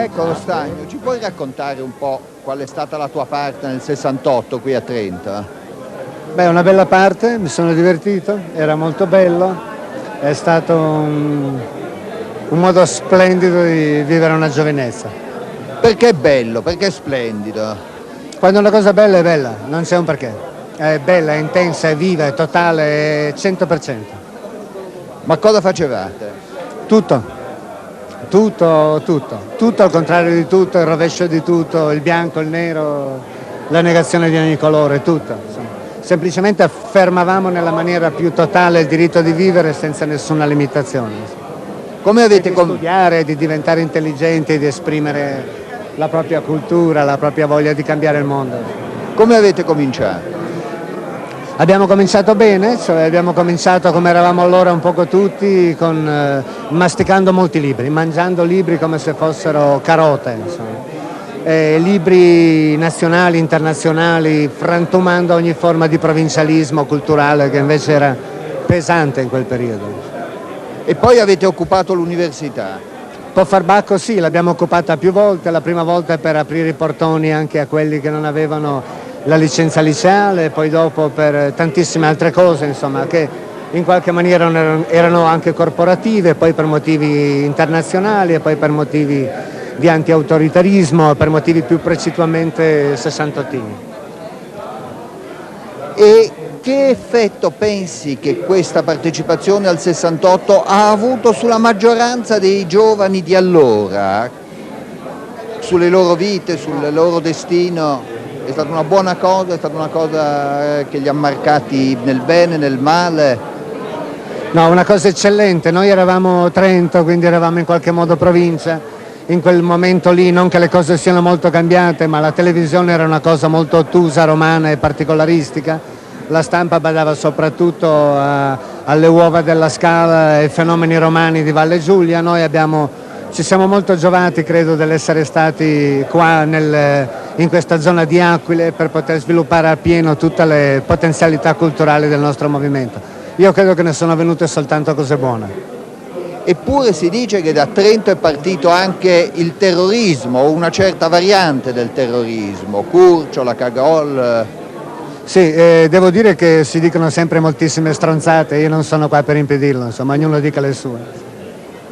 Ecco Stagno, ci puoi raccontare un po' qual è stata la tua parte nel 68 qui a Trento? Beh, una bella parte, mi sono divertito, era molto bello, è stato un modo splendido di vivere una giovinezza. Perché è bello? Perché è splendido? Quando una cosa è bella, non c'è un perché. È bella, è intensa, è viva, è totale, è 100%. Ma cosa facevate? Tutto. Tutto al contrario di tutto, il rovescio di tutto, il bianco, il nero, la negazione di ogni colore, tutto. Insomma. Semplicemente affermavamo nella maniera più totale il diritto di vivere senza nessuna limitazione. Come avete Di studiare, di diventare intelligenti, di esprimere la propria cultura, la propria voglia di cambiare il mondo. Come avete cominciato? Abbiamo cominciato bene, cioè abbiamo cominciato come eravamo allora un poco tutti, masticando molti libri, mangiando libri come se fossero carote, libri nazionali, internazionali, frantumando ogni forma di provincialismo culturale che invece era pesante in quel periodo. E poi avete occupato l'università? Un po' farbacco sì, l'abbiamo occupata più volte, la prima volta per aprire i portoni anche a quelli che non avevano la licenza liceale, poi dopo per tantissime altre cose, insomma, che in qualche maniera erano anche corporative, poi per motivi internazionali e poi per motivi di anti-autoritarismo, per motivi più precipuamente sessantottini. E che effetto pensi che questa partecipazione al 68 ha avuto sulla maggioranza dei giovani di allora? Sulle loro vite, sul loro destino? È stata una buona cosa, è stata una cosa che li ha marcati nel bene, nel male? No, una cosa eccellente, noi eravamo Trento, quindi eravamo in qualche modo provincia, in quel momento lì non che le cose siano molto cambiate, ma la televisione era una cosa molto ottusa, romana e particolaristica, la stampa badava soprattutto alle uova della Scala e ai fenomeni romani di Valle Giulia, noi ci siamo molto giovati, credo, dell'essere stati qua in questa zona di Aquile per poter sviluppare appieno tutte le potenzialità culturali del nostro movimento. Io credo che ne sono venute soltanto cose buone. Eppure si dice che da Trento è partito anche il terrorismo, o una certa variante del terrorismo, Curcio, Cagol. Sì, devo dire che si dicono sempre moltissime stronzate, io non sono qua per impedirlo, insomma, ognuno dica le sue.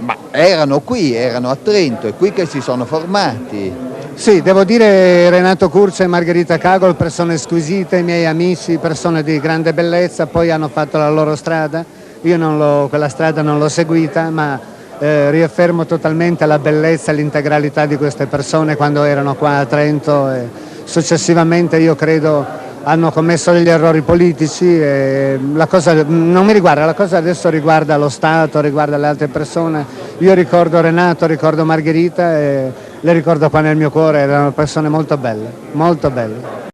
Ma erano qui, erano a Trento, è qui che si sono formati. Sì, devo dire Renato Curcio e Margherita Cagol, persone squisite, miei amici, persone di grande bellezza, poi hanno fatto la loro strada, io quella strada non l'ho seguita, ma riaffermo totalmente la bellezza e l'integralità di queste persone quando erano qua a Trento e successivamente io credo hanno commesso degli errori politici e la cosa non mi riguarda, la cosa adesso riguarda lo Stato, riguarda le altre persone. Io ricordo Renato, ricordo Margherita e le ricordo qua nel mio cuore, erano persone molto belle, molto belle.